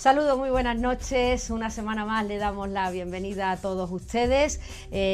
Saludos, muy buenas noches. Una semana más le damos la bienvenida a todos ustedes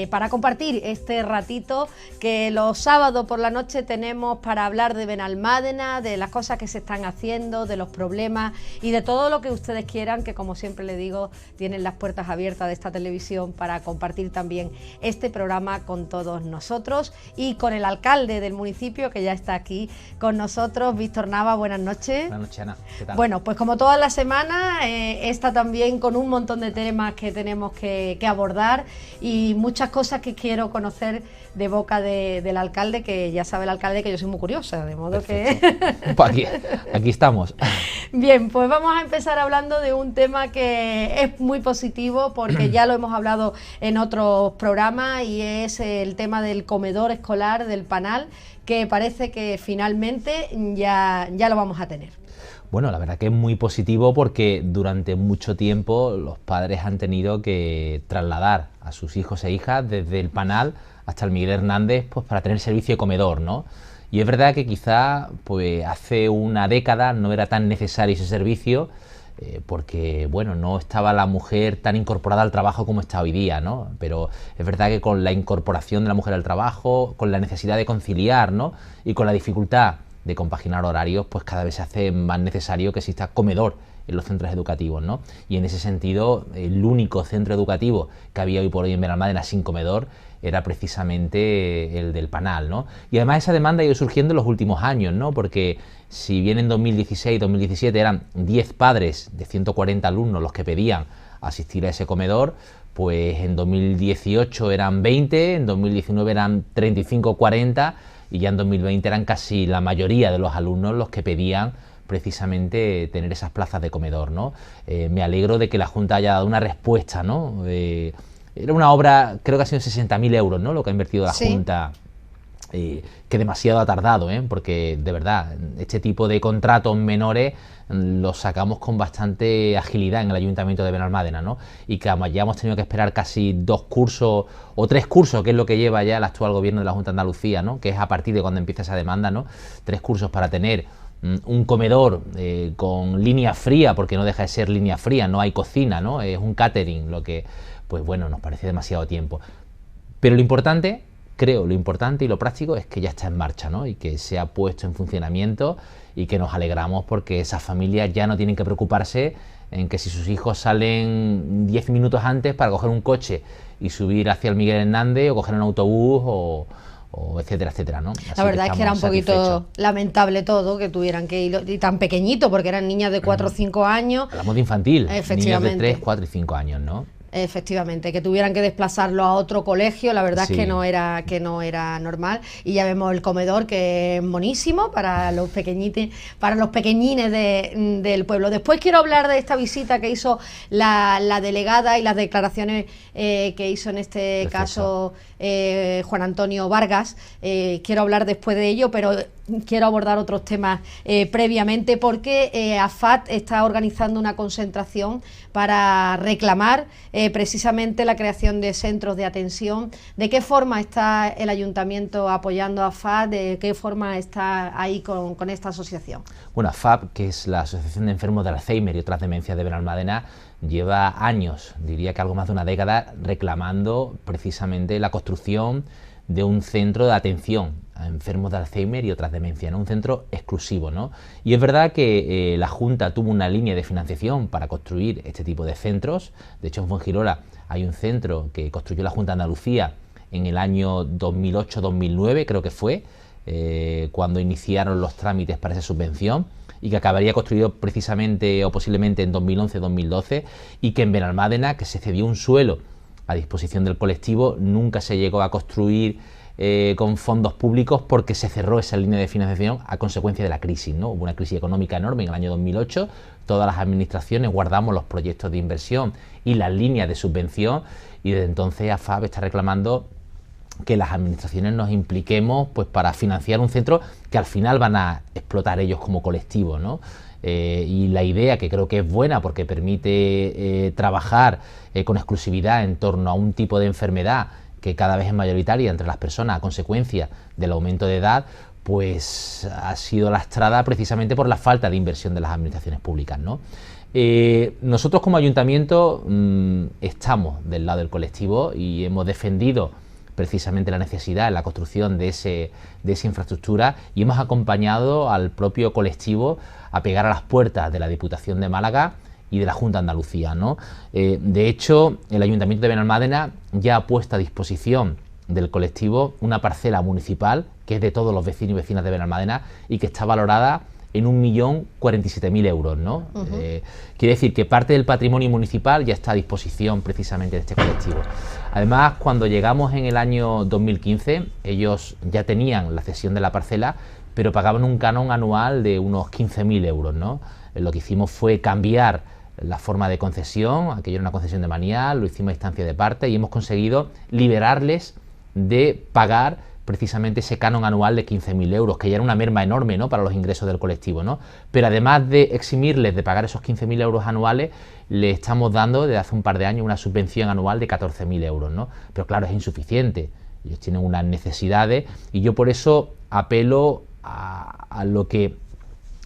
para compartir este ratito que los sábados por la noche tenemos para hablar de Benalmádena, de las cosas que se están haciendo, de los problemas y de todo lo que ustedes quieran, que como siempre le digo, tienen las puertas abiertas de esta televisión para compartir también este programa con todos nosotros y con el alcalde del municipio que ya está aquí con nosotros, Víctor Nava. Buenas noches. Buenas noches, Ana. ¿Qué tal? Bueno, pues como todas las semanas, está también con un montón de temas que tenemos que abordar y muchas cosas que quiero conocer de boca del alcalde, que ya sabe el alcalde que yo soy muy curiosa, de modo Perfecto. que... Pues aquí estamos. Bien, pues vamos a empezar hablando de un tema que es muy positivo porque ya lo hemos hablado en otros programas y es el tema del comedor escolar, del PANAL, que parece que finalmente ya lo vamos a tener. Bueno, la verdad que es muy positivo porque durante mucho tiempo los padres han tenido que trasladar a sus hijos e hijas desde el PANAL hasta el Miguel Hernández, pues para tener servicio de comedor, ¿no? Y es verdad que quizá pues hace una década no era tan necesario ese servicio porque, bueno, no estaba la mujer tan incorporada al trabajo como está hoy día, ¿no? Pero es verdad que con la incorporación de la mujer al trabajo, con la necesidad de conciliar, ¿no? Y con la dificultad de compaginar horarios, pues cada vez se hace más necesario que exista comedor en los centros educativos, ¿no? Y en ese sentido, el único centro educativo que había hoy por hoy en Benalmádena sin comedor era precisamente el del PANAL, ¿no? Y además esa demanda ha ido surgiendo en los últimos años, ¿no? Porque si bien en 2016, 2017 eran 10 padres de 140 alumnos los que pedían asistir a ese comedor, pues en 2018 eran 20, en 2019 eran 35, 40 y ya en 2020 eran casi la mayoría de los alumnos los que pedían precisamente tener esas plazas de comedor, ¿no? Me alegro de que la Junta haya dado una respuesta, ¿no? Era una obra, creo que ha sido 60.000 euros, ¿no? Lo que ha invertido la Junta, que demasiado ha tardado, porque de verdad, este tipo de contratos menores los sacamos con bastante agilidad en el Ayuntamiento de Benalmádena, ¿no? Y que ya hemos tenido que esperar casi 2 cursos o 3 cursos, que es lo que lleva ya el actual gobierno de la Junta de Andalucía, ¿no? Que es a partir de cuando empieza esa demanda, ¿no? 3 cursos para tener un comedor con línea fría, porque no deja de ser línea fría, no hay cocina, ¿no? Es un catering, lo que, pues bueno, nos parece demasiado tiempo. Pero lo importante, creo, lo importante y lo práctico es que ya está en marcha, ¿no? Y que se ha puesto en funcionamiento y que nos alegramos porque esas familias ya no tienen que preocuparse en que si sus hijos salen 10 minutos antes para coger un coche y subir hacia el Miguel Hernández o coger un autobús o etcétera, etcétera, ¿no? Así la verdad es que era un poquito lamentable todo, que tuvieran que ir, y tan pequeñito, porque eran niñas de 4 o 5 años. Hablamos de infantil, efectivamente, niños de 3, 4 y 5 años, ¿no? Efectivamente, que tuvieran que desplazarlo a otro colegio, la verdad es que no era normal. Y ya vemos el comedor, que es monísimo para los pequeñines del pueblo. Después quiero hablar de esta visita que hizo la delegada y las declaraciones que hizo en este caso Juan Antonio Vargas. Quiero hablar después de ello, pero quiero abordar otros temas previamente, porque AFAD está organizando una concentración para reclamar precisamente la creación de centros de atención. ¿De qué forma está el Ayuntamiento apoyando a AFAD? ¿De qué forma está ahí con esta asociación? Bueno, AFAD, que es la Asociación de Enfermos de Alzheimer y otras demencias de Benalmádena, lleva años, diría que algo más de una década, reclamando precisamente la construcción de un centro de atención a enfermos de Alzheimer y otras demencias, ¿no? Un centro exclusivo, ¿no? Y es verdad que la Junta tuvo una línea de financiación para construir este tipo de centros. De hecho, en Fuengirola hay un centro que construyó la Junta de Andalucía en el año 2008-2009, creo que fue, cuando iniciaron los trámites para esa subvención, y que acabaría construido precisamente o posiblemente en 2011-2012, y que en Benalmádena, que se cedió un suelo a disposición del colectivo, nunca se llegó a construir con fondos públicos porque se cerró esa línea de financiación a consecuencia de la crisis, ¿no? Hubo una crisis económica enorme en el año 2008, todas las administraciones guardamos los proyectos de inversión y las líneas de subvención, y desde entonces AFAD está reclamando que las administraciones nos impliquemos pues para financiar un centro que al final van a explotar ellos como colectivo, ¿no? Y la idea, que creo que es buena porque permite trabajar con exclusividad en torno a un tipo de enfermedad que cada vez es mayoritaria entre las personas a consecuencia del aumento de edad, pues ha sido lastrada precisamente por la falta de inversión de las administraciones públicas, ¿no? Nosotros como ayuntamiento estamos del lado del colectivo y hemos defendido precisamente la necesidad de la construcción de esa infraestructura y hemos acompañado al propio colectivo a pegar a las puertas de la Diputación de Málaga y de la Junta de Andalucía, ¿no? De hecho, el Ayuntamiento de Benalmádena ya ha puesto a disposición del colectivo una parcela municipal que es de todos los vecinos y vecinas de Benalmádena y que está valorada en 1.047.000 euros, ¿no? Quiere decir que parte del patrimonio municipal ya está a disposición precisamente de este colectivo. Además, cuando llegamos en el año 2015, ellos ya tenían la cesión de la parcela, pero pagaban un canon anual de unos 15.000 euros, ¿no? Lo que hicimos fue cambiar la forma de concesión, aquello era una concesión de manial, lo hicimos a instancia de parte y hemos conseguido liberarles de pagar precisamente ese canon anual de 15.000 euros, que ya era una merma enorme, ¿no?, para los ingresos del colectivo, ¿no? Pero además de eximirles de pagar esos 15.000 euros anuales, le estamos dando desde hace un par de años una subvención anual de 14.000 euros, ¿no? Pero claro, es insuficiente, ellos tienen unas necesidades y yo por eso apelo a lo que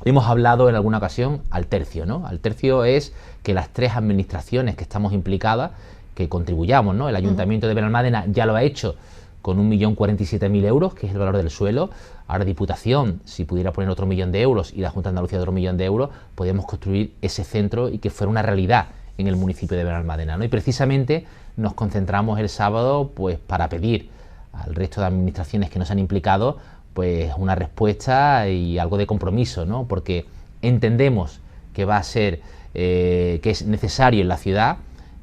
hemos hablado en alguna ocasión, al tercio, ¿no? Al tercio es que las tres administraciones que estamos implicadas, que contribuyamos, ¿no? El Ayuntamiento de Benalmádena ya lo ha hecho con 1.047.000 euros, que es el valor del suelo. Ahora Diputación, si pudiera poner otro 1.000.000 de euros y la Junta de Andalucía otro 1.000.000 de euros, podríamos construir ese centro y que fuera una realidad en el municipio de Benalmádena, ¿no? Y precisamente nos concentramos el sábado pues para pedir al resto de administraciones que nos han implicado pues una respuesta y algo de compromiso, ¿no? Porque entendemos que va a ser, que es necesario en la ciudad,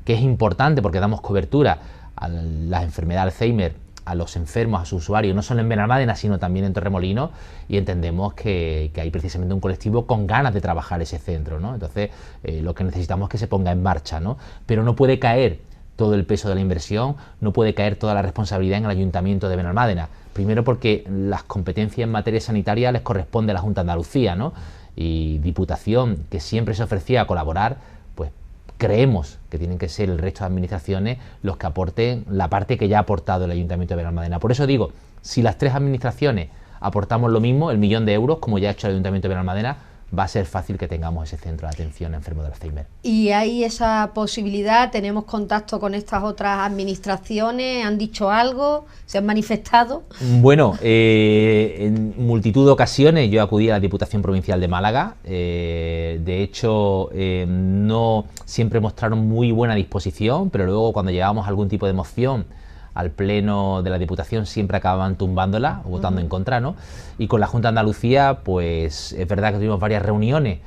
que es importante porque damos cobertura a la enfermedad de Alzheimer, a los enfermos, a sus usuarios, no solo en Benalmádena, sino también en Torremolinos, y entendemos que hay precisamente un colectivo con ganas de trabajar ese centro, ¿no? Entonces, lo que necesitamos es que se ponga en marcha, ¿no? Pero no puede caer todo el peso de la inversión, no puede caer toda la responsabilidad en el Ayuntamiento de Benalmádena. Primero porque las competencias en materia sanitaria les corresponde a la Junta de Andalucía, ¿no? Y Diputación, que siempre se ofrecía a colaborar, pues creemos que tienen que ser el resto de administraciones los que aporten la parte que ya ha aportado el Ayuntamiento de Benalmádena. Por eso digo, si las tres administraciones aportamos lo mismo, el 1.000.000 de euros, como ya ha hecho el Ayuntamiento de Benalmádena, va a ser fácil que tengamos ese centro de atención a enfermos de Alzheimer. ¿Y hay esa posibilidad? ¿Tenemos contacto con estas otras administraciones? ¿Han dicho algo? ¿Se han manifestado? Bueno, en multitud de ocasiones yo acudí a la Diputación Provincial de Málaga. De hecho, no siempre mostraron muy buena disposición, pero luego cuando llevábamos algún tipo de moción al pleno de la Diputación siempre acababan tumbándola o votando en contra, ¿no? Y con la Junta de Andalucía, pues es verdad que tuvimos varias reuniones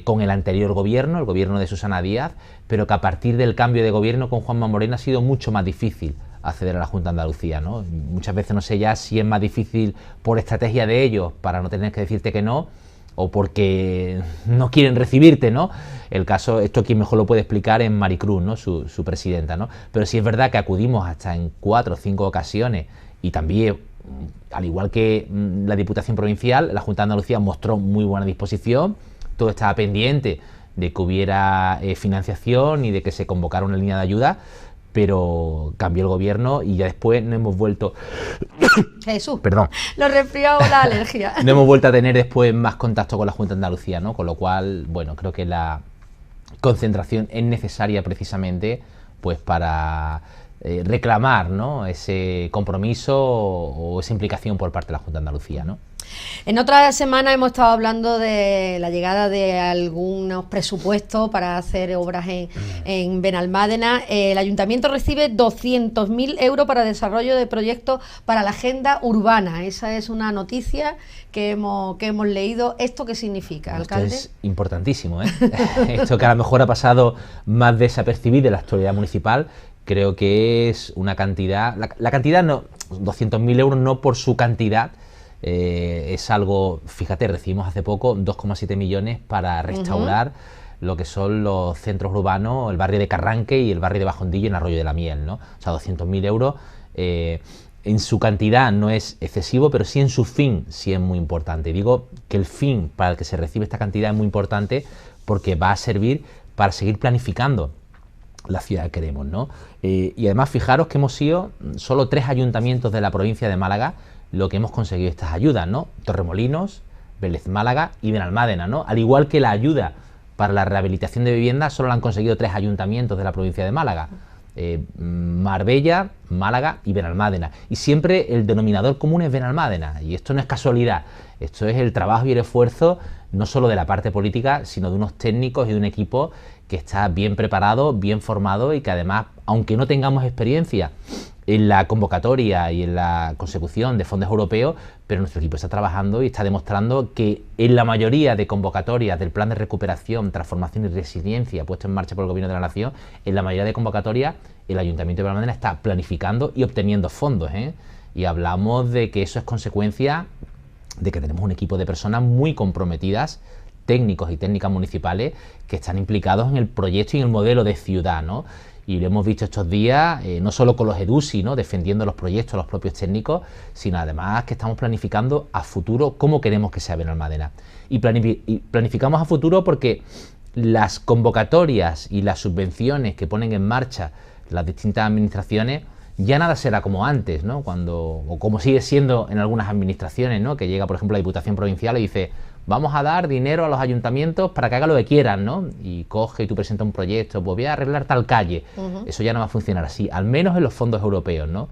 con el anterior gobierno, el gobierno de Susana Díaz, pero que a partir del cambio de gobierno con Juanma Moreno ha sido mucho más difícil acceder a la Junta de Andalucía, ¿no? Muchas veces no sé ya si es más difícil por estrategia de ellos para no tener que decirte que no, o porque no quieren recibirte, ¿no? El caso, esto quien mejor lo puede explicar es Maricruz, ¿no?, su presidenta, ¿no? Pero sí es verdad que acudimos hasta en 4 o 5 ocasiones y también, al igual que la Diputación Provincial, la Junta de Andalucía mostró muy buena disposición, todo estaba pendiente de que hubiera financiación y de que se convocara una línea de ayuda, pero cambió el gobierno y ya después no hemos vuelto... Jesús, perdón. Los resfriados o la alergia. No hemos vuelto a tener después más contacto con la Junta de Andalucía, ¿no? Con lo cual, bueno, creo que la concentración es necesaria precisamente pues para reclamar, ¿no?, ese compromiso o esa implicación por parte de la Junta de Andalucía, ¿no? En otra semana hemos estado hablando de la llegada de algunos presupuestos para hacer obras en Benalmádena. El Ayuntamiento recibe 200.000 euros para desarrollo de proyectos para la agenda urbana. Esa es una noticia que hemos leído. ¿Esto qué significa, alcalde? Esto es importantísimo, ¿eh? Esto que a lo mejor ha pasado más desapercibido en la actualidad municipal, creo que es una cantidad... La cantidad no, 200.000 euros no por su cantidad, es algo, fíjate, recibimos hace poco 2,7 millones para restaurar lo que son los centros urbanos, el barrio de Carranque y el barrio de Bajondillo en Arroyo de la Miel, ¿no? O sea, 200.000 euros en su cantidad no es excesivo, pero sí en su fin sí es muy importante. Digo que el fin para el que se recibe esta cantidad es muy importante porque va a servir para seguir planificando la ciudad que queremos, ¿no? Y además fijaros que hemos sido solo 3 ayuntamientos de la provincia de Málaga lo que hemos conseguido estas ayudas, ¿no? Torremolinos, Vélez Málaga y Benalmádena, ¿no? Al igual que la ayuda para la rehabilitación de viviendas solo lo han conseguido 3 ayuntamientos de la provincia de Málaga. Marbella, Málaga y Benalmádena. Y siempre el denominador común es Benalmádena. Y esto no es casualidad, esto es el trabajo y el esfuerzo no solo de la parte política, sino de unos técnicos y de un equipo que está bien preparado, bien formado y que además, aunque no tengamos experiencia en la convocatoria y en la consecución de fondos europeos, pero nuestro equipo está trabajando y está demostrando que en la mayoría de convocatorias del Plan de Recuperación, Transformación y Resiliencia puesto en marcha por el Gobierno de la Nación, en la mayoría de convocatorias el Ayuntamiento de Benalmádena está planificando y obteniendo fondos, y hablamos de que eso es consecuencia de que tenemos un equipo de personas muy comprometidas, técnicos y técnicas municipales, que están implicados en el proyecto y en el modelo de ciudad, ¿no? Y lo hemos visto estos días, no solo con los EDUSI, ¿no?, defendiendo los proyectos, los propios técnicos, sino además que estamos planificando a futuro cómo queremos que sea Benalmádena. Y planificamos a futuro porque las convocatorias y las subvenciones que ponen en marcha las distintas administraciones, ya nada será como antes, ¿no?, o como sigue siendo en algunas administraciones, ¿no?, que llega, por ejemplo, la Diputación Provincial y dice: vamos a dar dinero a los ayuntamientos para que hagan lo que quieran, ¿no? Y coge y tú presentas un proyecto, pues voy a arreglar tal calle. Eso ya no va a funcionar así, al menos en los fondos europeos, ¿no?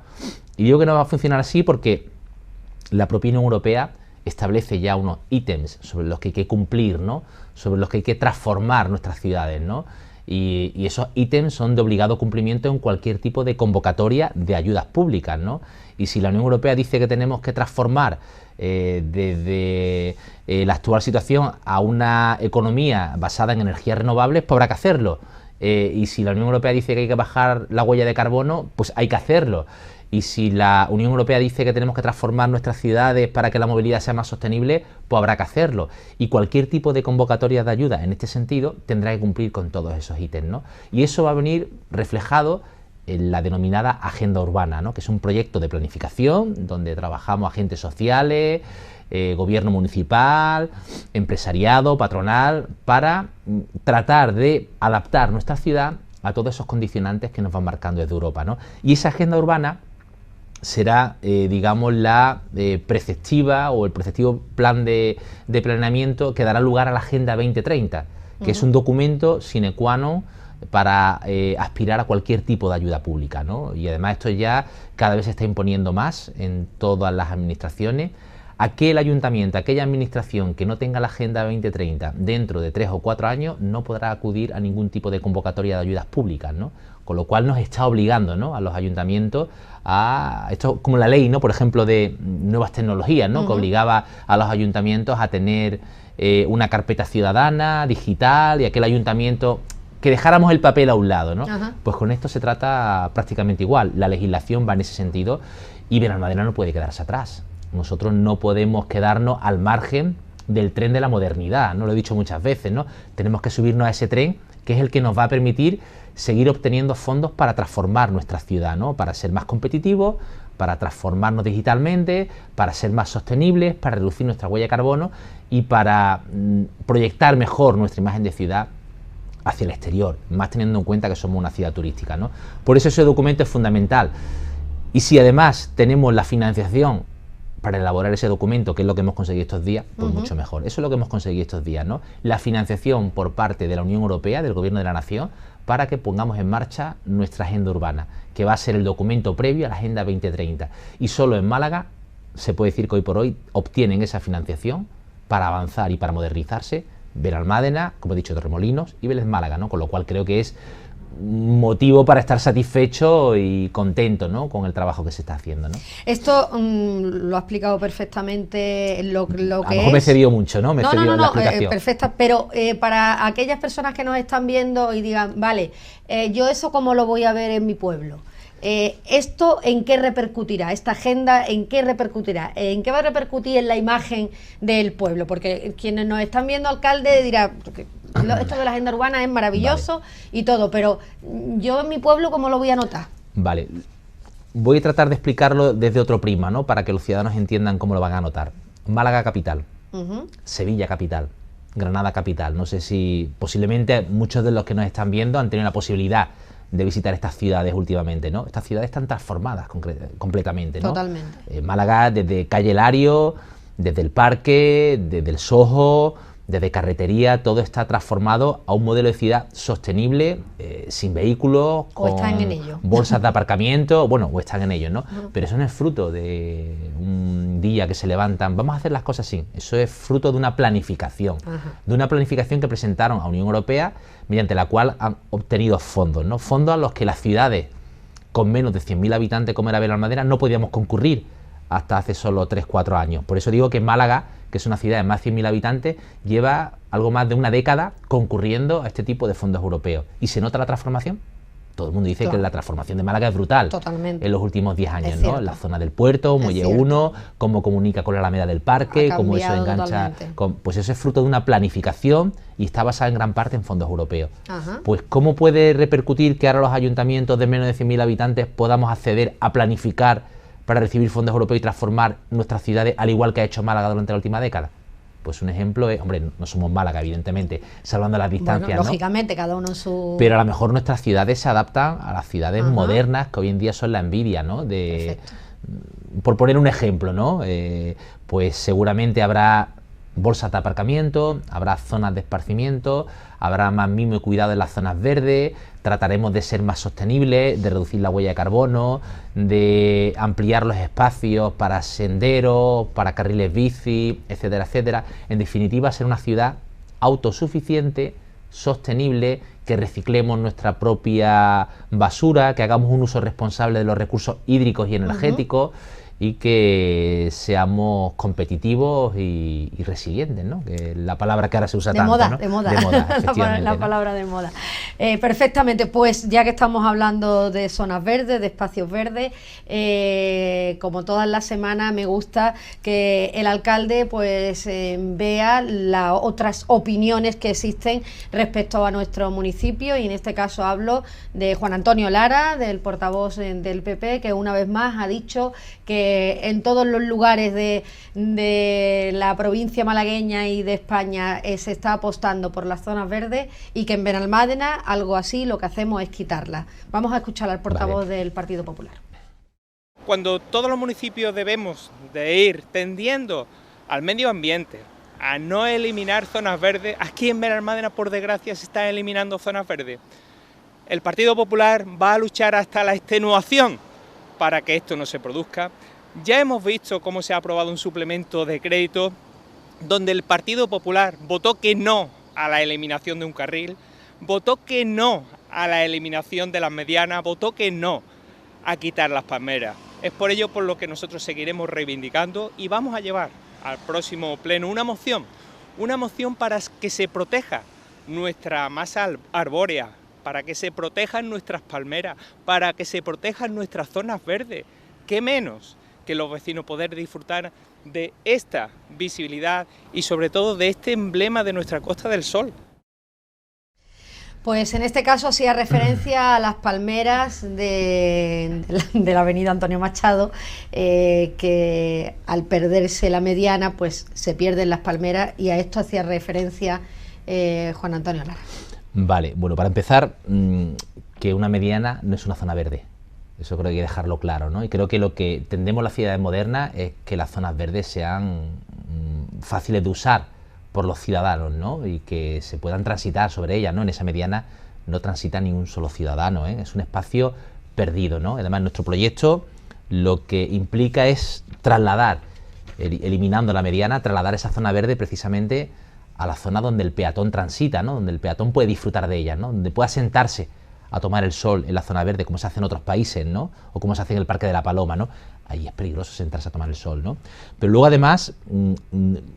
Y digo que no va a funcionar así porque la propia Unión Europea establece ya unos ítems sobre los que hay que cumplir, ¿no?, sobre los que hay que transformar nuestras ciudades, ¿no? Y esos ítems son de obligado cumplimiento en cualquier tipo de convocatoria de ayudas públicas, ¿no? Y si la Unión Europea dice que tenemos que transformar desde la actual situación a una economía basada en energías renovables, pues habrá que hacerlo. Y si la Unión Europea dice que hay que bajar la huella de carbono, pues hay que hacerlo. Y si la Unión Europea dice que tenemos que transformar nuestras ciudades para que la movilidad sea más sostenible, pues habrá que hacerlo. Y cualquier tipo de convocatoria de ayuda en este sentido tendrá que cumplir con todos esos ítems, ¿no? Y eso va a venir reflejado en la denominada Agenda Urbana, ¿no?, que es un proyecto de planificación donde trabajamos agentes sociales, gobierno municipal, empresariado, patronal, para tratar de adaptar nuestra ciudad a todos esos condicionantes que nos van marcando desde Europa, ¿no? Y esa agenda urbana será, digamos, la preceptiva o el preceptivo plan de planeamiento que dará lugar a la Agenda 2030, que es un documento sine qua non para aspirar a cualquier tipo de ayuda pública, ¿no? Y además esto ya cada vez se está imponiendo más en todas las administraciones. Aquel ayuntamiento, aquella administración que no tenga la Agenda 2030 dentro de 3 o 4 años no podrá acudir a ningún tipo de convocatoria de ayudas públicas, ¿no? Con lo cual nos está obligando, ¿no?, a los ayuntamientos a esto, como la ley, ¿no?, por ejemplo, de nuevas tecnologías, ¿no?, que obligaba a los ayuntamientos a tener una carpeta ciudadana, digital, y aquel ayuntamiento que dejáramos el papel a un lado, ¿no? Pues con esto se trata prácticamente igual. La legislación va en ese sentido y Benalmádena no puede quedarse atrás. Nosotros no podemos quedarnos al margen del tren de la modernidad, ¿no? Lo he dicho muchas veces, ¿no? Tenemos que subirnos a ese tren que es el que nos va a permitir seguir obteniendo fondos para transformar nuestra ciudad, ¿no?, para ser más competitivos, para transformarnos digitalmente, para ser más sostenibles, para reducir nuestra huella de carbono y para proyectar mejor nuestra imagen de ciudad hacia el exterior, más teniendo en cuenta que somos una ciudad turística, ¿no? Por eso ese documento es fundamental. Y si además tenemos la financiación para elaborar ese documento, que es lo que hemos conseguido estos días, pues mucho mejor. Eso es lo que hemos conseguido estos días, ¿no? La financiación por parte de la Unión Europea, del Gobierno de la Nación, para que pongamos en marcha nuestra agenda urbana, que va a ser el documento previo a la Agenda 2030. Y solo en Málaga se puede decir que hoy por hoy obtienen esa financiación para avanzar y para modernizarse Benalmádena, como he dicho, Torremolinos y Vélez Málaga, ¿no? Con lo cual creo que es motivo para estar satisfecho y contento, ¿no?, con el trabajo que se está haciendo, ¿no? Esto lo ha explicado perfectamente lo que a lo mejor me he cedido mucho, ¿no? No, perfecta, pero para aquellas personas que nos están viendo y digan, vale, yo eso cómo lo voy a ver en mi pueblo, ¿esto en qué repercutirá? ¿Esta agenda en qué repercutirá? ¿En qué va a repercutir en la imagen del pueblo? Porque quienes nos están viendo, alcalde, dirá, esto de la agenda urbana es maravilloso, vale, y todo, pero yo en mi pueblo, ¿cómo lo voy a notar? Vale, voy a tratar de explicarlo desde otro prisma, ¿no?, para que los ciudadanos entiendan cómo lo van a notar. Málaga capital, Sevilla capital, Granada capital. No sé si posiblemente muchos de los que nos están viendo han tenido la posibilidad de visitar estas ciudades últimamente, ¿no? Estas ciudades están transformadas completamente, ¿no? Totalmente. Málaga, desde calle Lario, desde el Parque, desde el Soho, desde carretería, todo está transformado a un modelo de ciudad sostenible, sin vehículos, con están en ello. Bolsas de aparcamiento, bueno, o están en ello, ¿no? Pero eso no es fruto de un día que se levantan, vamos a hacer las cosas así, eso es fruto de una planificación, que presentaron a Unión Europea, mediante la cual han obtenido fondos, ¿no? Fondos a los que las ciudades con menos de 100.000 habitantes como era Benalmádena no podíamos concurrir hasta hace solo 3-4 años. Por eso digo que Málaga, que es una ciudad de más de 100.000 habitantes, lleva algo más de una década concurriendo a este tipo de fondos europeos. ¿Y se nota la transformación? Todo el mundo dice que la transformación de Málaga es brutal. Totalmente. En los últimos 10 años, ¿no? La zona del puerto, Muelle 1, cómo comunica con la Alameda del Parque, cómo eso engancha. Pues eso es fruto de una planificación y está basada en gran parte en fondos europeos. Pues ¿cómo puede repercutir que ahora los ayuntamientos de menos de 100.000 habitantes podamos acceder a planificar para recibir fondos europeos y transformar nuestras ciudades al igual que ha hecho Málaga durante la última década? Pues un ejemplo es, hombre, no somos Málaga, evidentemente, salvando las distancias, bueno, lógicamente, ¿no? Cada uno en su... Pero a lo mejor nuestras ciudades se adaptan a las ciudades modernas, que hoy en día son la envidia, ¿no? Por poner un ejemplo, ¿no? Pues seguramente habrá bolsas de aparcamiento, habrá zonas de esparcimiento, habrá más mimo y cuidado en las zonas verdes, trataremos de ser más sostenibles, de reducir la huella de carbono, de ampliar los espacios para senderos, para carriles bici, etcétera, etcétera. En definitiva, ser una ciudad autosuficiente, sostenible, que reciclemos nuestra propia basura, que hagamos un uso responsable de los recursos hídricos y energéticos, y que seamos competitivos y resilientes, ¿no? Que es la palabra que ahora se usa tanto, ¿no? De moda, efectivamente, la palabra de moda. Perfectamente, pues ya que estamos hablando de zonas verdes, de espacios verdes, como todas las semanas me gusta que el alcalde pues vea las otras opiniones que existen respecto a nuestro municipio, y en este caso hablo de Juan Antonio Lara, del portavoz del PP, que una vez más ha dicho que en todos los lugares de la provincia malagueña y de España se está apostando por las zonas verdes, y que en Benalmádena algo así lo que hacemos es quitarlas. Vamos a escuchar al portavoz del Partido Popular. Cuando todos los municipios debemos de ir tendiendo al medio ambiente, a no eliminar zonas verdes, aquí en Benalmádena por desgracia se están eliminando zonas verdes. El Partido Popular va a luchar hasta la extenuación para que esto no se produzca. Ya hemos visto cómo se ha aprobado un suplemento de crédito donde el Partido Popular votó que no a la eliminación de un carril, votó que no a la eliminación de las medianas, votó que no a quitar las palmeras. Es por ello por lo que nosotros seguiremos reivindicando y vamos a llevar al próximo pleno una moción para que se proteja nuestra masa arbórea, para que se protejan nuestras palmeras, para que se protejan nuestras zonas verdes. ¿Qué menos que los vecinos poder disfrutar de esta visibilidad y sobre todo de este emblema de nuestra Costa del Sol? Pues en este caso hacía referencia a las palmeras de la avenida Antonio Machado, que al perderse la mediana pues se pierden las palmeras, y a esto hacía referencia Juan Antonio Lara. Vale, bueno, para empezar, que una mediana no es una zona verde. Eso creo que hay que dejarlo claro, ¿no? Y creo que lo que tendemos las ciudades modernas es que las zonas verdes sean fáciles de usar por los ciudadanos, ¿no? Y que se puedan transitar sobre ellas, ¿no? En esa mediana no transita ni un solo ciudadano, ¿eh? Es un espacio perdido, ¿no? Además, nuestro proyecto lo que implica es trasladar, eliminando la mediana, trasladar esa zona verde precisamente a la zona donde el peatón transita, ¿no? Donde el peatón puede disfrutar de ella, ¿no? Donde pueda sentarse a tomar el sol en la zona verde, como se hace en otros países, ¿no? O como se hace en el Parque de la Paloma, ¿no? Ahí es peligroso sentarse a tomar el sol, ¿no? Pero luego, además,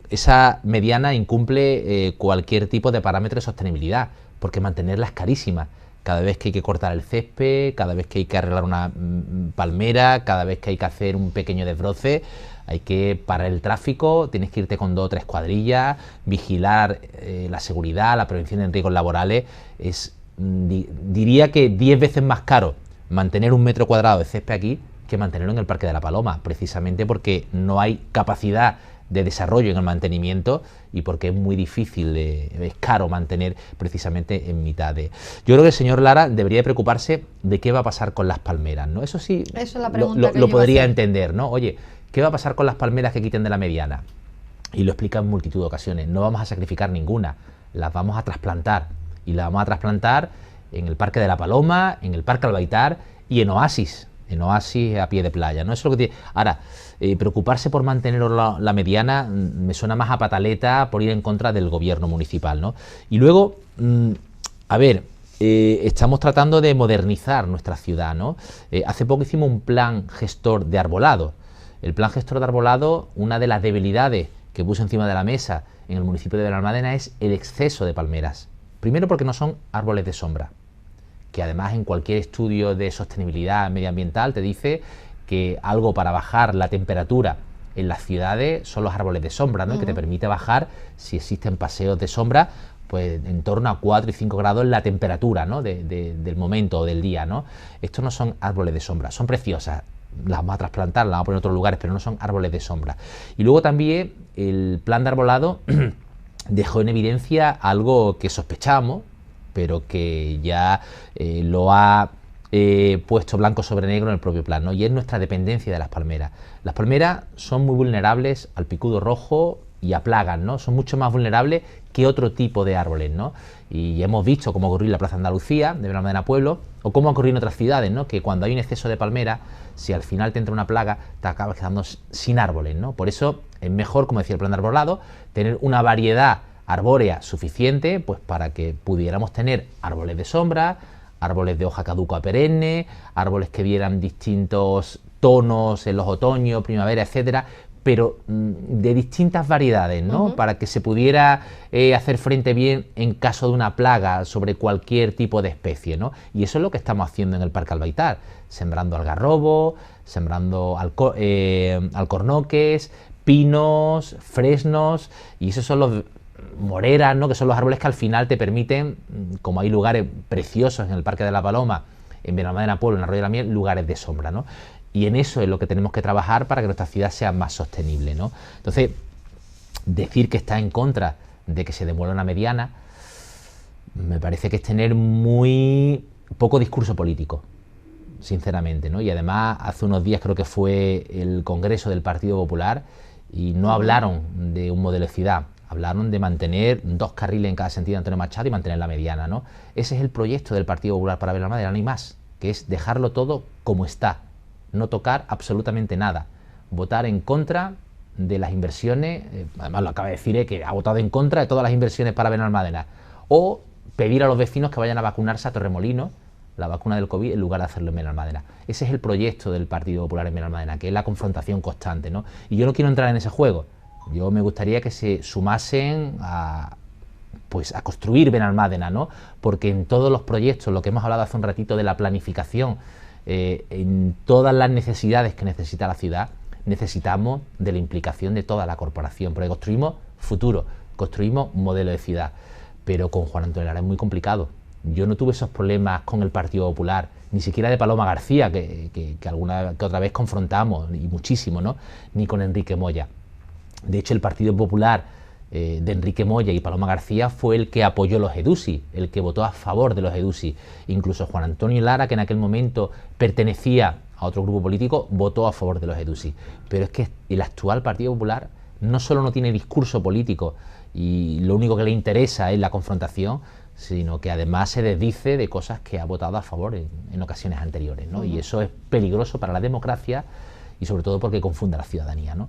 esa mediana incumple cualquier tipo de parámetro de sostenibilidad, porque mantenerla es carísima. Cada vez que hay que cortar el césped, cada vez que hay que arreglar una palmera, cada vez que hay que hacer un pequeño desbroce, hay que parar el tráfico, tienes que irte con 2 o 3 cuadrillas, vigilar la seguridad, la prevención de riesgos laborales. Es, diría que 10 veces más caro mantener 1 metro cuadrado de césped aquí que mantenerlo en el Parque de la Paloma, precisamente porque no hay capacidad de desarrollo en el mantenimiento y porque es muy difícil, es caro mantener precisamente en mitad de... Yo creo que el señor Lara debería preocuparse de qué va a pasar con las palmeras, ¿no? Eso sí, eso es la pregunta lo podría entender, ¿no? Oye, ¿qué va a pasar con las palmeras que quiten de la mediana? y lo explica en multitud de ocasiones, no vamos a sacrificar ninguna, las vamos a trasplantar, y las vamos a trasplantar en el Parque de la Paloma, en el Parque Albaitar y en oasis a pie de playa, ¿no? Eso es lo que tiene. Ahora, preocuparse por mantener la mediana me suena más a pataleta por ir en contra del gobierno municipal, ¿no? Y luego, a ver, estamos tratando de modernizar nuestra ciudad, ¿no? Hace poco hicimos un plan gestor de arbolado. El plan gestor de arbolado, una de las debilidades que puso encima de la mesa en el municipio de Benalmádena es el exceso de palmeras. Primero porque no son árboles de sombra, que además en cualquier estudio de sostenibilidad medioambiental te dice que algo para bajar la temperatura en las ciudades son los árboles de sombra, ¿no? Que te permite bajar, si existen paseos de sombra, pues en torno a 4 y 5 grados la temperatura, ¿no? del momento o del día, ¿no? Estos no son árboles de sombra, son preciosas, las vamos a trasplantar, las vamos a poner en otros lugares, pero no son árboles de sombra. Y luego también el plan de arbolado dejó en evidencia algo que sospechábamos, pero que ya lo ha puesto blanco sobre negro en el propio plan, ¿no? Y es nuestra dependencia de las palmeras. Las palmeras son muy vulnerables al picudo rojo y a plagas, ¿no? Son mucho más vulnerables que otro tipo de árboles, ¿no? Y hemos visto cómo ocurrió en la Plaza Andalucía de Benalmádena Pueblo, o cómo ocurrió en otras ciudades, ¿no? Que cuando hay un exceso de palmera, si al final te entra una plaga, te acabas quedando sin árboles, ¿no? Por eso es mejor, como decía el plan de arbolado, tener una variedad arbórea suficiente, pues para que pudiéramos tener árboles de sombra, árboles de hoja caduca perenne, árboles que dieran distintos tonos en los otoños, primavera, etcétera, pero de distintas variedades, ¿no? Para que se pudiera hacer frente bien en caso de una plaga sobre cualquier tipo de especie, ¿no? Y eso es lo que estamos haciendo en el Parque Albaitar, sembrando algarrobo, sembrando alcornoques, pinos, fresnos, y esos son los moreras, ¿no? Que son los árboles que al final te permiten, como hay lugares preciosos en el Parque de la Paloma, en Benalmádena Pueblo, en Arroyo de la Miel, lugares de sombra, ¿no? Y en eso es lo que tenemos que trabajar para que nuestra ciudad sea más sostenible, ¿no? Entonces, decir que está en contra de que se demuela una mediana, me parece que es tener muy poco discurso político, sinceramente, ¿no? Y además, hace unos días creo que fue el Congreso del Partido Popular y no hablaron de un modelo de ciudad, hablaron de mantener 2 carriles en cada sentido de Antonio Machado y mantener la mediana, ¿no? Ese es el proyecto del Partido Popular para Benalmádena, no hay más, que es dejarlo todo como está, no tocar absolutamente nada, votar en contra de las inversiones, además lo acaba de decir, que ha votado en contra de todas las inversiones para Benalmádena, o pedir a los vecinos que vayan a vacunarse a Torremolinos, la vacuna del COVID, en lugar de hacerlo en Benalmádena. Ese es el proyecto del Partido Popular en Benalmádena, que es la confrontación constante, ¿no? Y yo no quiero entrar en ese juego, yo me gustaría que se sumasen a construir Benalmádena, ¿no? Porque en todos los proyectos, lo que hemos hablado hace un ratito de la planificación, en todas las necesidades que necesita la ciudad, necesitamos de la implicación de toda la corporación, porque construimos futuro, construimos un modelo de ciudad, pero con Juan Antonio Lara es muy complicado. Yo no tuve esos problemas con el Partido Popular, ni siquiera de Paloma García, que alguna que otra vez confrontamos, y muchísimo, ¿no? Ni con Enrique Moya. De hecho, el Partido Popular de Enrique Moya y Paloma García fue el que apoyó los EDUSI, el que votó a favor de los EDUSI. Incluso Juan Antonio Lara, que en aquel momento pertenecía a otro grupo político, votó a favor de los EDUSI. Pero es que el actual Partido Popular no solo no tiene discurso político y lo único que le interesa es la confrontación, sino que además se desdice de cosas que ha votado a favor en ocasiones anteriores, ¿no? Y eso es peligroso para la democracia y sobre todo porque confunde a la ciudadanía, ¿no?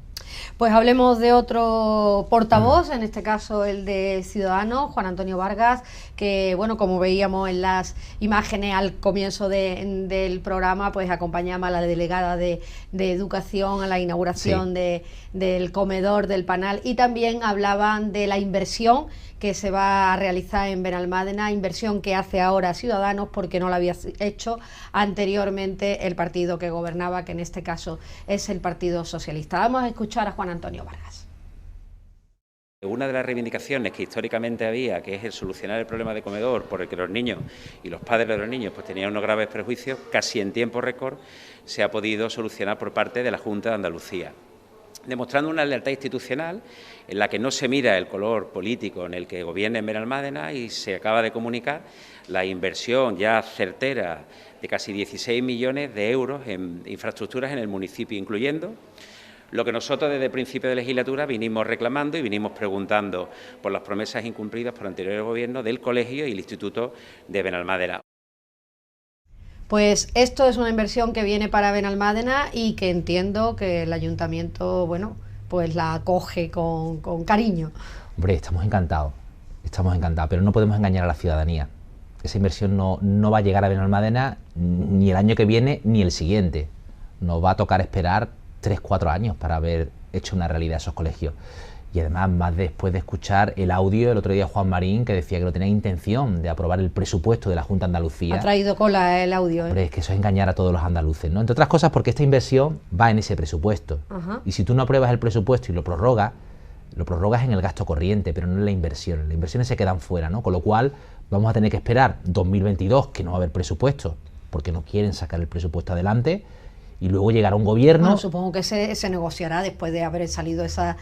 Pues hablemos de otro portavoz, en este caso el de Ciudadanos, Juan Antonio Vargas, que, bueno, como veíamos en las imágenes al comienzo del programa, pues acompañaba a la delegada de Educación a la inauguración del comedor del Panal, y también hablaban de la inversión que se va a realizar en Benalmádena, inversión que hace ahora Ciudadanos porque no la había hecho anteriormente el partido que gobernaba, que en este caso es el Partido Socialista. Vamos a escuchar a Juan Antonio Vargas. Una de las reivindicaciones que históricamente había, que es el solucionar el problema de comedor, por el que los niños y los padres de los niños pues tenían unos graves prejuicios, casi en tiempo récord se ha podido solucionar por parte de la Junta de Andalucía, demostrando una lealtad institucional en la que no se mira el color político en el que gobierna en Benalmádena, y se acaba de comunicar la inversión ya certera de casi 16 millones de euros en infraestructuras en el municipio, incluyendo Lo que nosotros desde el principio de legislatura vinimos reclamando y vinimos preguntando por las promesas incumplidas por anteriores gobiernos del colegio y el Instituto de Benalmádena. Pues esto es una inversión que viene para Benalmádena y que entiendo que el ayuntamiento, bueno, pues la acoge con cariño. Hombre, estamos encantados, pero no podemos engañar a la ciudadanía. Esa inversión no va a llegar a Benalmádena ni el año que viene ni el siguiente. Nos va a tocar esperar 3-4 años para haber hecho una realidad esos colegios. Y además, más después de escuchar el audio el otro día Juan Marín, que decía que no tenía intención de aprobar el presupuesto de la Junta de Andalucía. Ha traído cola el audio. Hombre, es que eso es engañar a todos los andaluces, ¿no? Entre otras cosas porque esta inversión va en ese presupuesto. Y si tú no apruebas el presupuesto y lo prorrogas en el gasto corriente, pero no en la inversión. Las inversiones se quedan fuera, ¿no? Con lo cual vamos a tener que esperar 2022, que no va a haber presupuesto, porque no quieren sacar el presupuesto adelante, y luego llegará un gobierno... Bueno, supongo que se negociará después de haber salido esas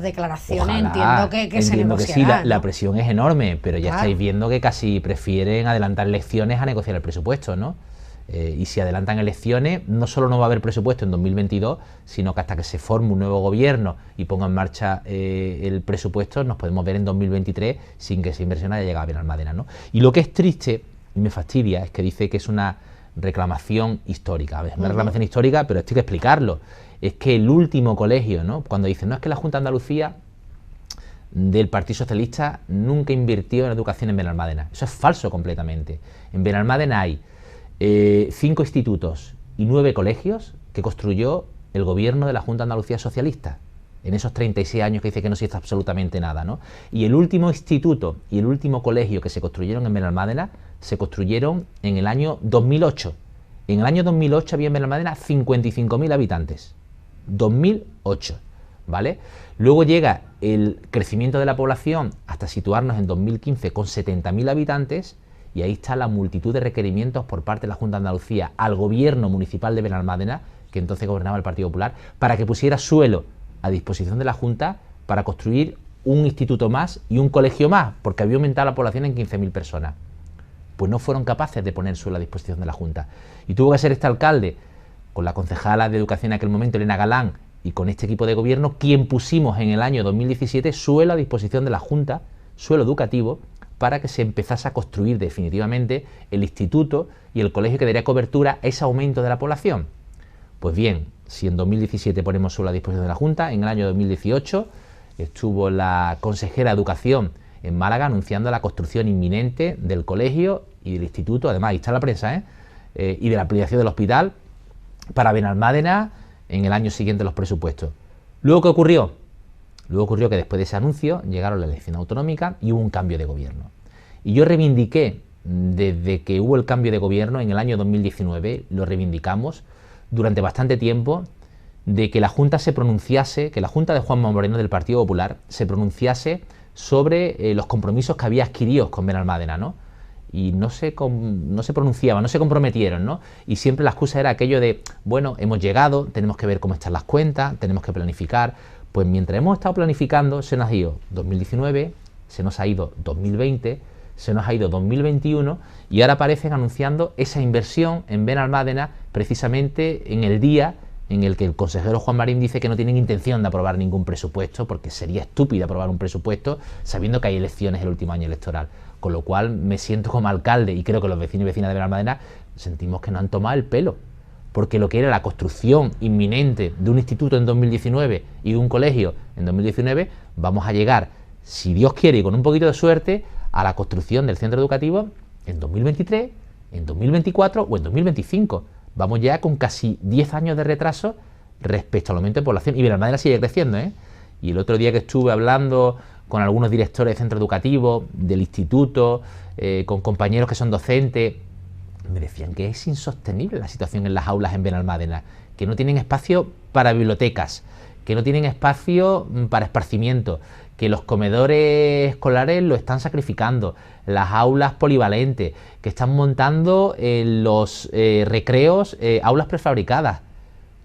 declaraciones. Ojalá, entiendo que se negociará. Que sí, ¿no? la presión es enorme, pero ya Claro. estáis viendo que casi prefieren adelantar elecciones a negociar el presupuesto, ¿no? Y si adelantan elecciones, no solo no va a haber presupuesto en 2022, sino que hasta que se forme un nuevo gobierno y ponga en marcha el presupuesto, nos podemos ver en 2023 sin que esa inversión haya llegado a Benalmádena, ¿no? Y lo que es triste, y me fastidia, es que dice que es una reclamación histórica. A ver, es una reclamación histórica, pero esto hay que explicarlo. Es que el último colegio, ¿no? Cuando dicen, no, es que la Junta de Andalucía del Partido Socialista nunca invirtió en educación en Benalmádena. Eso es falso completamente. En Benalmádena hay 5 institutos y 9 colegios que construyó el gobierno de la Junta de Andalucía Socialista en esos 36 años que dice que no se hizo absolutamente nada, ¿no? Y el último instituto y el último colegio que se construyeron en Benalmádena se construyeron en el año 2008. En el año 2008 había en Benalmádena 55.000 habitantes. 2008, ¿vale? Luego llega el crecimiento de la población hasta situarnos en 2015 con 70.000 habitantes, y ahí está la multitud de requerimientos por parte de la Junta de Andalucía al gobierno municipal de Benalmádena, que entonces gobernaba el Partido Popular, para que pusiera suelo a disposición de la Junta para construir un instituto más y un colegio más, porque había aumentado la población en 15.000 personas. Pues no fueron capaces de poner suelo a disposición de la Junta. Y tuvo que ser este alcalde, con la concejala de Educación en aquel momento, Elena Galán, y con este equipo de gobierno, quien pusimos en el año 2017 suelo a disposición de la Junta, suelo educativo, para que se empezase a construir definitivamente el instituto y el colegio que daría cobertura a ese aumento de la población. Pues bien, si en 2017 ponemos suelo a disposición de la Junta, en el año 2018 estuvo la consejera de Educación en Málaga anunciando la construcción inminente del colegio y del instituto, además ahí está la prensa, y de la ampliación del hospital para Benalmádena en el año siguiente los presupuestos. ¿Luego qué ocurrió? Luego ocurrió que después de ese anuncio llegaron las elecciones autonómicas y hubo un cambio de gobierno. Y yo reivindiqué, desde que hubo el cambio de gobierno en el año 2019, lo reivindicamos durante bastante tiempo, de que la Junta se pronunciase, que la Junta de Juanma Moreno del Partido Popular se pronunciase sobre los compromisos que había adquirido con Benalmádena, ¿no? Y no se pronunciaban, no se comprometieron, ¿no? Y siempre la excusa era aquello de, bueno, hemos llegado, tenemos que ver cómo están las cuentas, tenemos que planificar. Pues mientras hemos estado planificando, se nos ha ido 2019, se nos ha ido 2020, se nos ha ido 2021, y ahora aparecen anunciando esa inversión en Benalmádena precisamente en el día en el que el consejero Juan Marín dice que no tienen intención de aprobar ningún presupuesto, porque sería estúpido aprobar un presupuesto sabiendo que hay elecciones el último año electoral. Con lo cual me siento como alcalde, y creo que los vecinos y vecinas de Benalmádena sentimos que no han tomado el pelo, porque lo que era la construcción inminente de un instituto en 2019 y de un colegio en 2019, vamos a llegar, si Dios quiere y con un poquito de suerte, a la construcción del centro educativo en 2023, en 2024 o en 2025. Vamos ya con casi 10 años de retraso respecto al aumento de población, y Benalmádena sigue creciendo, ¿eh? Y el otro día que estuve hablando con algunos directores de centro educativo, del instituto, con compañeros que son docentes, me decían que es insostenible la situación en las aulas en Benalmádena, que no tienen espacio para bibliotecas, que no tienen espacio para esparcimiento, que los comedores escolares lo están sacrificando, las aulas polivalentes, que están montando los recreos, aulas prefabricadas.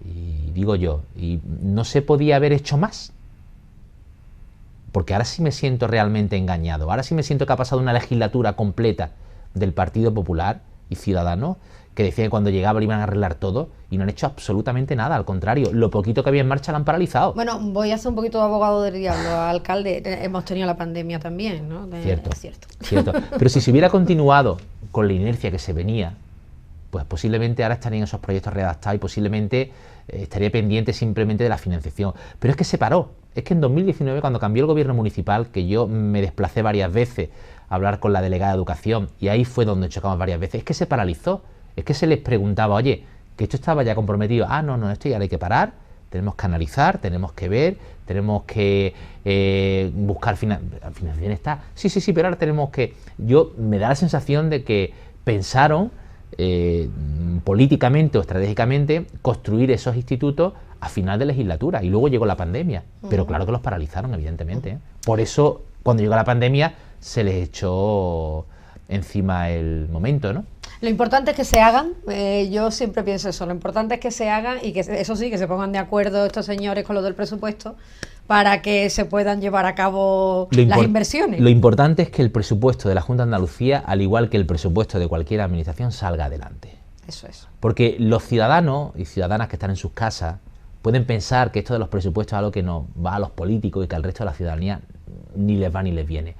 Y digo yo, ¿y no se podía haber hecho más? Porque ahora sí me siento realmente engañado, ahora sí me siento que ha pasado una legislatura completa del Partido Popular y Ciudadanos, que decían que cuando llegaba lo iban a arreglar todo, y no han hecho absolutamente nada, al contrario, lo poquito que había en marcha lo han paralizado. Bueno, voy a hacer un poquito de abogado del diablo, alcalde. Hemos tenido la pandemia también, ¿no? Cierto, cierto. cierto. Pero si se hubiera continuado con la inercia que se venía, pues posiblemente ahora estarían esos proyectos redactados y posiblemente estaría pendiente simplemente de la financiación. Pero es que se paró. Es que en 2019, cuando cambió el gobierno municipal, que yo me desplacé varias veces a hablar con la delegada de Educación, y ahí fue donde chocamos varias veces, es que se paralizó. Es que se les preguntaba, oye, que esto estaba ya comprometido. Ah, no, esto ya hay que parar, tenemos que analizar, tenemos que ver, tenemos que buscar financiación. Está. Sí, pero ahora tenemos que... Yo me da la sensación de que pensaron políticamente o estratégicamente construir esos institutos a final de legislatura, y luego llegó la pandemia, pero claro que los paralizaron, evidentemente, ¿eh? Por eso, cuando llegó la pandemia, se les echó encima el momento, ¿no? Lo importante es que se hagan, yo siempre pienso eso, lo importante es que se hagan y que eso sí, que se pongan de acuerdo estos señores con lo del presupuesto para que se puedan llevar a cabo las inversiones. Lo importante es que el presupuesto de la Junta de Andalucía, al igual que el presupuesto de cualquier administración, salga adelante. Eso es. Porque los ciudadanos y ciudadanas que están en sus casas pueden pensar que esto de los presupuestos es algo que nos va a los políticos y que al resto de la ciudadanía ni les va ni les viene.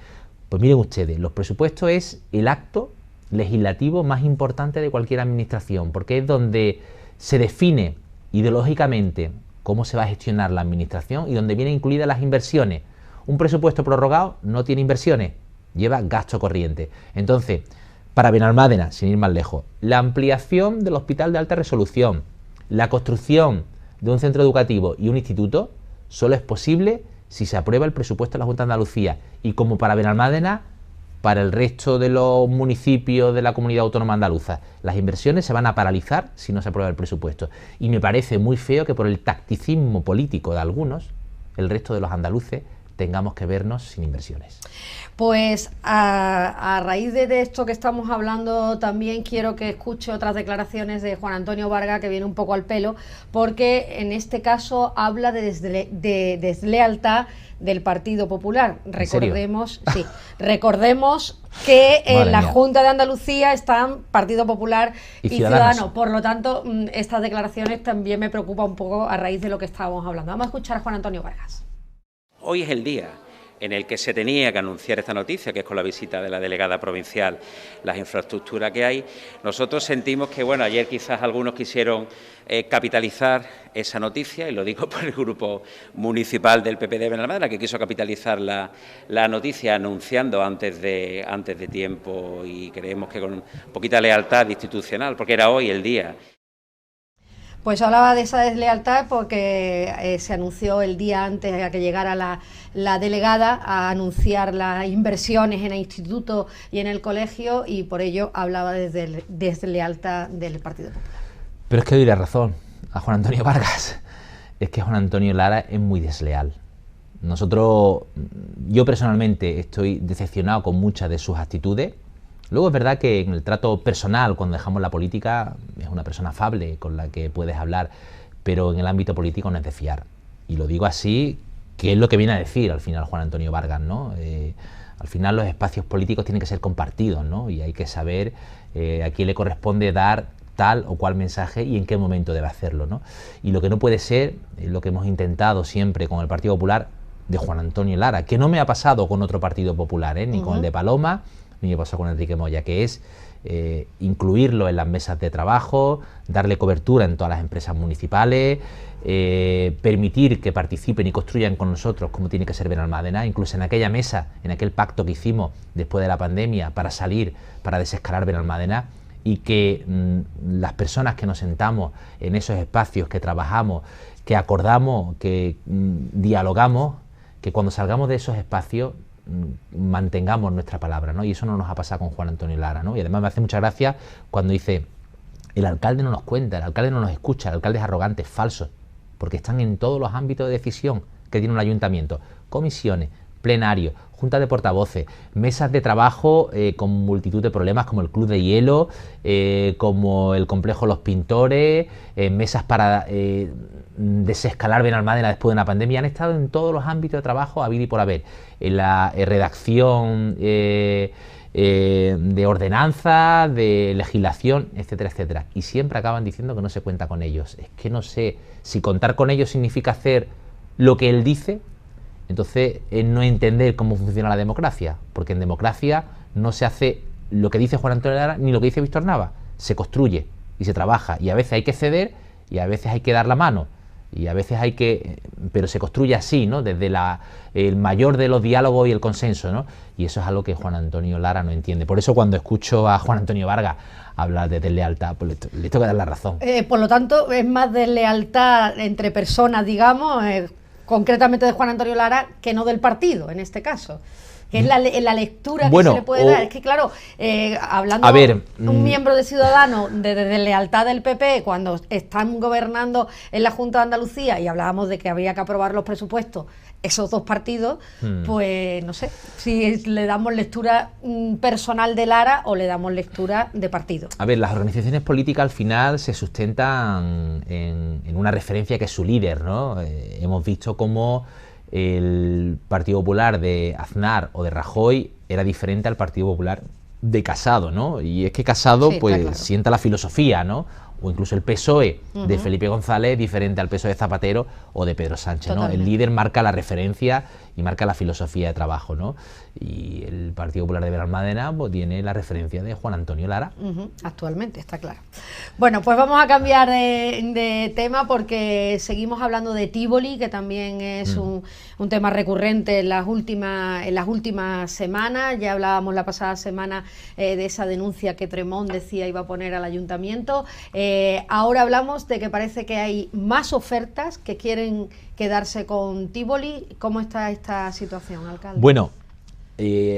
Pues miren ustedes, los presupuestos es el acto legislativo más importante de cualquier administración, porque es donde se define ideológicamente cómo se va a gestionar la administración y donde vienen incluidas las inversiones. Un presupuesto prorrogado no tiene inversiones, lleva gasto corriente. Entonces, para Benalmádena, sin ir más lejos, la ampliación del hospital de alta resolución, la construcción de un centro educativo y un instituto, solo es posible si se aprueba el presupuesto de la Junta de Andalucía. Y como para Benalmádena, para el resto de los municipios de la comunidad autónoma andaluza, las inversiones se van a paralizar si no se aprueba el presupuesto. Y me parece muy feo que por el tacticismo político de algunos, el resto de los andaluces tengamos que vernos sin inversiones. Pues a raíz de esto que estamos hablando, también quiero que escuche otras declaraciones de Juan Antonio Vargas, que viene un poco al pelo, porque en este caso habla de deslealtad del Partido Popular. Recordemos que en la Junta de Andalucía están Partido Popular y Ciudadanos. Por lo tanto, estas declaraciones también me preocupan un poco a raíz de lo que estábamos hablando. Vamos a escuchar a Juan Antonio Vargas. Hoy es el día en el que se tenía que anunciar esta noticia, que es con la visita de la delegada provincial, las infraestructuras que hay. Nosotros sentimos que, bueno, ayer quizás algunos quisieron capitalizar esa noticia, y lo digo por el grupo municipal del PP de Benalmádena, que quiso capitalizar la noticia anunciando antes de tiempo, y creemos que con poquita lealtad institucional, porque era hoy el día. Pues hablaba de esa deslealtad porque se anunció el día antes de que llegara la delegada a anunciar las inversiones en el instituto y en el colegio, y por ello hablaba de deslealtad del Partido Popular. Pero es que doy la razón a Juan Antonio Vargas. Es que Juan Antonio Lara es muy desleal. Yo personalmente estoy decepcionado con muchas de sus actitudes. Luego es verdad que en el trato personal, cuando dejamos la política, es una persona afable con la que puedes hablar, pero en el ámbito político no es de fiar. Y lo digo así, que es lo que viene a decir al final Juan Antonio Vargas, ¿no? Al final los espacios políticos tienen que ser compartidos, ¿no? Y hay que saber a quién le corresponde dar tal o cual mensaje y en qué momento debe hacerlo, ¿no? Y lo que no puede ser, es lo que hemos intentado siempre con el Partido Popular, de Juan Antonio Lara, que no me ha pasado con otro Partido Popular, ni con el de Paloma, ni me pasó con Enrique Moya, que es incluirlo en las mesas de trabajo, darle cobertura en todas las empresas municipales, permitir que participen y construyan con nosotros como tiene que ser Benalmádena, incluso en aquella mesa, en aquel pacto que hicimos después de la pandemia para salir, para desescalar Benalmádena, y que las personas que nos sentamos en esos espacios, que trabajamos, que acordamos, que dialogamos, que cuando salgamos de esos espacios mantengamos nuestra palabra, ¿no? Y eso no nos ha pasado con Juan Antonio Lara, ¿no? Y además me hace mucha gracia cuando dice: el alcalde no nos cuenta, el alcalde no nos escucha, el alcalde es arrogante, es falso, porque están en todos los ámbitos de decisión que tiene un ayuntamiento: comisiones, plenarios, juntas de portavoces, mesas de trabajo con multitud de problemas, como el Club de Hielo, como el Complejo Los Pintores, mesas para desescalar Benalmádena después de una pandemia. Han estado en todos los ámbitos de trabajo, habido y por haber, en la redacción de ordenanza, de legislación, etcétera, etcétera. Y siempre acaban diciendo que no se cuenta con ellos. Es que no sé si contar con ellos significa hacer lo que él dice, entonces es no entender cómo funciona la democracia, porque en democracia no se hace lo que dice Juan Antonio Lara ni lo que dice Víctor Nava, se construye y se trabaja, y a veces hay que ceder y a veces hay que dar la mano, y a veces hay que, pero se construye así, ¿no? Desde el mayor de los diálogos y el consenso, ¿no? Y eso es algo que Juan Antonio Lara no entiende. Por eso cuando escucho a Juan Antonio Vargas hablar de deslealtad, pues le tengo que dar la razón. Por lo tanto, es más deslealtad entre personas, digamos, concretamente de Juan Antonio Lara, que no del partido, en este caso. Que es la lectura que se le puede dar. Es que, claro, hablando de un miembro de Ciudadanos de deslealtad del PP, cuando están gobernando en la Junta de Andalucía y hablábamos de que había que aprobar los presupuestos, esos dos partidos, pues no sé si le damos lectura personal de Lara o le damos lectura de partido. A ver, las organizaciones políticas al final se sustentan en una referencia que es su líder, ¿no? Hemos visto cómo el Partido Popular de Aznar o de Rajoy era diferente al Partido Popular de Casado, ¿no? Y es que Casado, pues, claro, sienta la filosofía, ¿no? O incluso el PSOE de Felipe González diferente al PSOE de Zapatero o de Pedro Sánchez, ¿no? El líder marca la referencia y marca la filosofía de trabajo, ¿no? Y el Partido Popular de Benalmádena pues tiene la referencia de Juan Antonio Lara. Actualmente, está claro. Bueno, pues vamos a cambiar de tema porque seguimos hablando de Tívoli, que también es un tema recurrente en las últimas semanas. Ya hablábamos la pasada semana de esa denuncia que Tremont decía iba a poner al ayuntamiento. Ahora hablamos de que parece que hay más ofertas que quieren quedarse con Tívoli. ¿Cómo está esta situación, alcalde? Bueno,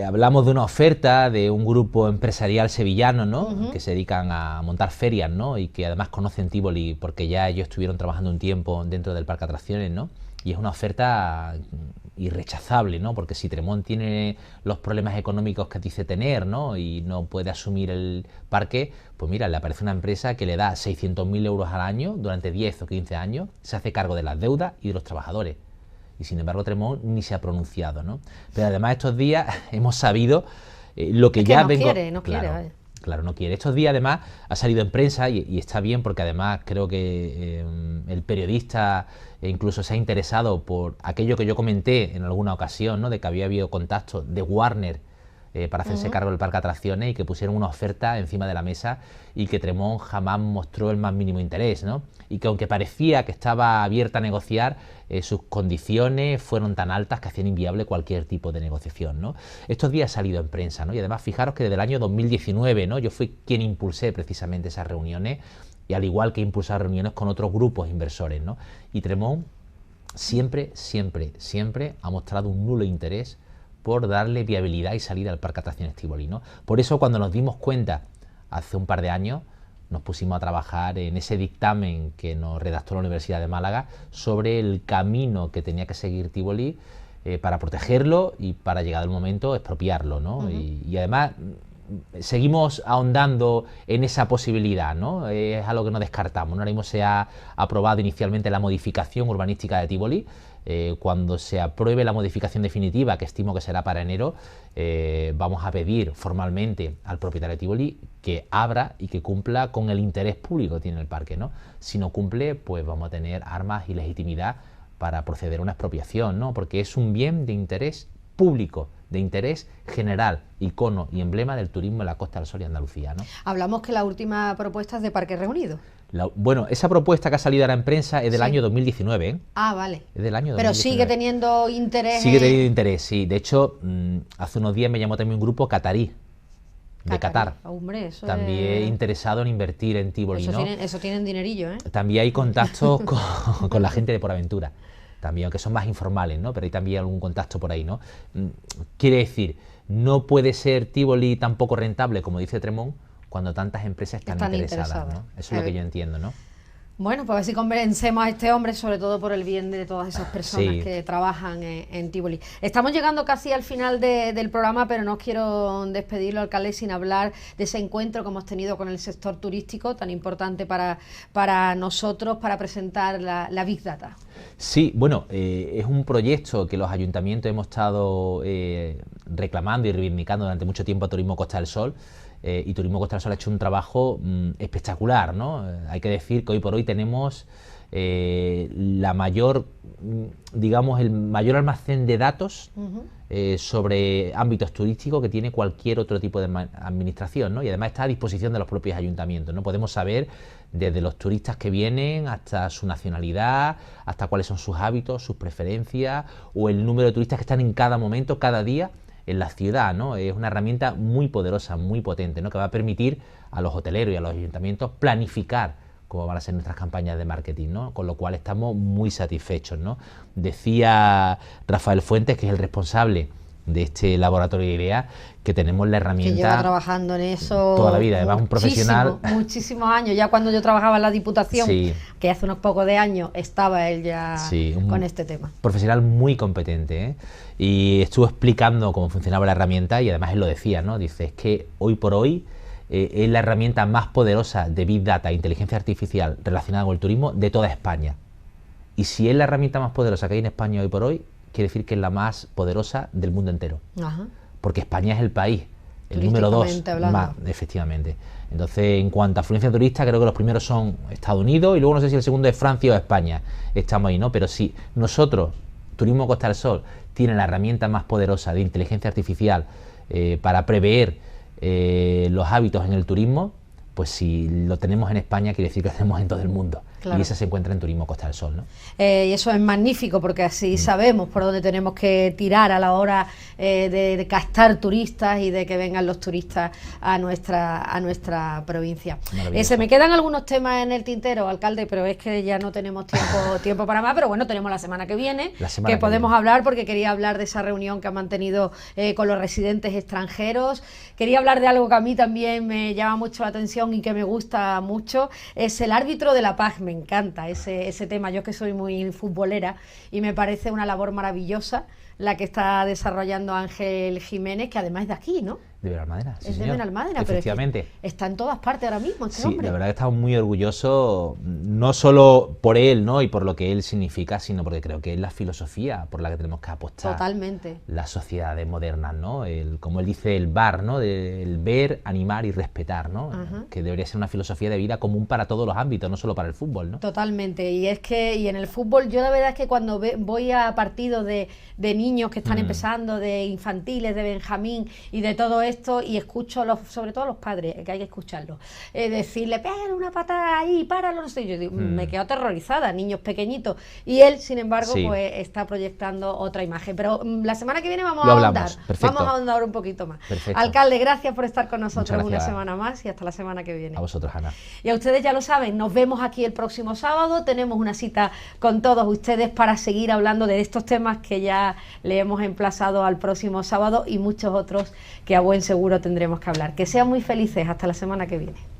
hablamos de una oferta de un grupo empresarial sevillano, ¿no? Que se dedican a montar ferias, ¿no? Y que además conocen Tívoli porque ya ellos estuvieron trabajando un tiempo dentro del Parque Atracciones, ¿no? Y es una oferta irrechazable, ¿no? Porque si Tremont tiene los problemas económicos que dice tener, ¿no? Y no puede asumir el parque, pues mira, le aparece una empresa que le da 600.000 euros al año durante 10 o 15 años, se hace cargo de las deudas y de los trabajadores. Y sin embargo Tremont ni se ha pronunciado, ¿no? Pero además estos días hemos sabido lo que es ya no vengo... quiere. Claro, no quiere. Estos días además ha salido en prensa y está bien porque además creo que el periodista incluso se ha interesado por aquello que yo comenté en alguna ocasión, ¿no? De que había habido contacto de Warner para hacerse cargo del Parque Atracciones y que pusieron una oferta encima de la mesa y que Tremont jamás mostró el más mínimo interés, ¿no? Y que aunque parecía que estaba abierta a negociar, sus condiciones fueron tan altas que hacían inviable cualquier tipo de negociación, ¿no? Estos días ha salido en prensa, ¿no? Y además fijaros que desde el año 2019, ¿no? Yo fui quien impulsé precisamente esas reuniones y al igual que impulsar reuniones con otros grupos inversores, ¿no? Y Tremont siempre ha mostrado un nulo interés por darle viabilidad y salida al Parque Atracciones Tívoli, ¿no? Por eso cuando nos dimos cuenta hace un par de años nos pusimos a trabajar en ese dictamen que nos redactó la Universidad de Málaga sobre el camino que tenía que seguir Tívoli para protegerlo y para, llegado el momento, expropiarlo, ¿no? Y además seguimos ahondando en esa posibilidad, ¿no? Es algo que no descartamos, ¿no? Ahora mismo se ha aprobado inicialmente la modificación urbanística de Tívoli. Cuando se apruebe la modificación definitiva, que estimo que será para enero, vamos a pedir formalmente al propietario de Tívoli que abra y que cumpla con el interés público que tiene el parque, ¿no? Si no cumple, pues vamos a tener armas y legitimidad para proceder a una expropiación, ¿no? Porque es un bien de interés público, de interés general, icono y emblema del turismo en la Costa del Sol y Andalucía, ¿no? Hablamos que la última propuesta es de Parques Reunidos. Bueno, esa propuesta que ha salido ahora en prensa es del año 2019, ¿eh? Ah, vale. Es del año 2019. Pero sigue teniendo interés. Sigue teniendo interés, sí. De hecho, hace unos días me llamó también un grupo catarí, de Qatar. Hombre, eso también interesado en invertir en Tívoli, ¿no? Eso tienen dinerillo, ¿eh? También hay contactos con la gente de Por Aventura, también, aunque son más informales, ¿no? Pero hay también algún contacto por ahí, ¿no? Quiere decir, no puede ser Tívoli tan poco rentable como dice Tremont cuando tantas empresas están interesadas, ¿no? Eso es lo que yo entiendo, ¿no? Bueno, pues a ver si convencemos a este hombre, sobre todo por el bien de todas esas personas Sí. que trabajan en Tívoli. Estamos llegando casi al final del programa, pero no os quiero despedirlo, alcalde, sin hablar de ese encuentro que hemos tenido con el sector turístico, tan importante para nosotros, para presentar la Big Data. Sí, bueno, es un proyecto que los ayuntamientos hemos estado reclamando y reivindicando durante mucho tiempo a Turismo Costa del Sol. Y Turismo Costa del Sol ha hecho un trabajo espectacular, ¿no? Hay que decir que hoy por hoy tenemos la mayor, digamos, el mayor almacén de datos sobre ámbitos turísticos que tiene cualquier otro tipo de administración, ¿no? Y además está a disposición de los propios ayuntamientos, ¿no? Podemos saber desde los turistas que vienen hasta su nacionalidad, hasta cuáles son sus hábitos, sus preferencias o el número de turistas que están en cada momento, cada día en la ciudad, ¿no? Es una herramienta muy poderosa, muy potente, ¿no? Que va a permitir a los hoteleros y a los ayuntamientos planificar cómo van a ser nuestras campañas de marketing, ¿no? Con lo cual estamos muy satisfechos, ¿no? Decía Rafael Fuentes, que es el responsable de este laboratorio de ideas, que tenemos la herramienta... Que lleva trabajando en eso... toda la vida, además un profesional... Muchísimos años, ya cuando yo trabajaba en la Diputación, sí, que hace unos pocos de años estaba él ya con este tema. Profesional muy competente, ¿eh? Y estuvo explicando cómo funcionaba la herramienta y además él lo decía, ¿no? Dice, es que hoy por hoy es la herramienta más poderosa de Big Data e inteligencia artificial relacionada con el turismo de toda España. Y si es la herramienta más poderosa que hay en España hoy por hoy, quiere decir que es la más poderosa del mundo entero. Ajá. Porque España es el país, el número 2, más, efectivamente. Entonces, en cuanto a afluencia turista, creo que los primeros son Estados Unidos y luego no sé si el segundo es Francia o España. Estamos ahí, ¿no? Pero si nosotros, Turismo Costa del Sol, tiene la herramienta más poderosa de inteligencia artificial para prever los hábitos en el turismo, pues si lo tenemos en España, quiere decir que lo tenemos en todo el mundo. Claro. Y esa se encuentra en Turismo Costa del Sol, ¿no? Y eso es magnífico porque así sabemos por dónde tenemos que tirar a la hora de captar turistas y de que vengan los turistas a nuestra provincia. Se me quedan algunos temas en el tintero, alcalde, pero es que ya no tenemos tiempo para más, pero bueno, tenemos la semana que viene, que podemos hablar, porque quería hablar de esa reunión que han mantenido con los residentes extranjeros. Quería hablar de algo que a mí también me llama mucho la atención y que me gusta mucho, es el árbitro de la paz. Me encanta ese tema, yo que soy muy futbolera y me parece una labor maravillosa la que está desarrollando Ángel Jiménez, que además es de aquí, ¿no? De Benalmádena, sí, es de señor. Benalmádena, Efectivamente. Pero es que está en todas partes ahora mismo este hombre. Sí, la verdad que estamos muy orgullosos, no solo por él, ¿no? Y por lo que él significa, sino porque creo que es la filosofía por la que tenemos que apostar. Totalmente. Las sociedades modernas, ¿no? Como él dice, el VAR, ¿no? El ver, animar y respetar, ¿no? Que debería ser una filosofía de vida común para todos los ámbitos, no solo para el fútbol, ¿no? Totalmente. Y es que, y en el fútbol, yo la verdad es que cuando voy a partidos de niños que están empezando, de infantiles, de Benjamín y de todo esto, y escucho sobre todo a los padres, que hay que escucharlos, decirle, pégale una patada ahí, páralo, no sé, yo digo, me quedo aterrorizada, niños pequeñitos, y él, sin embargo, pues está proyectando otra imagen, pero la semana que viene vamos a ahondar un poquito más. Perfecto. Alcalde, gracias por estar con nosotros una semana más y hasta la semana que viene. A vosotros, Ana. Y a ustedes ya lo saben, nos vemos aquí el próximo sábado, tenemos una cita con todos ustedes para seguir hablando de estos temas que ya le hemos emplazado al próximo sábado y muchos otros que a buen seguro tendremos que hablar. Que sean muy felices, hasta la semana que viene.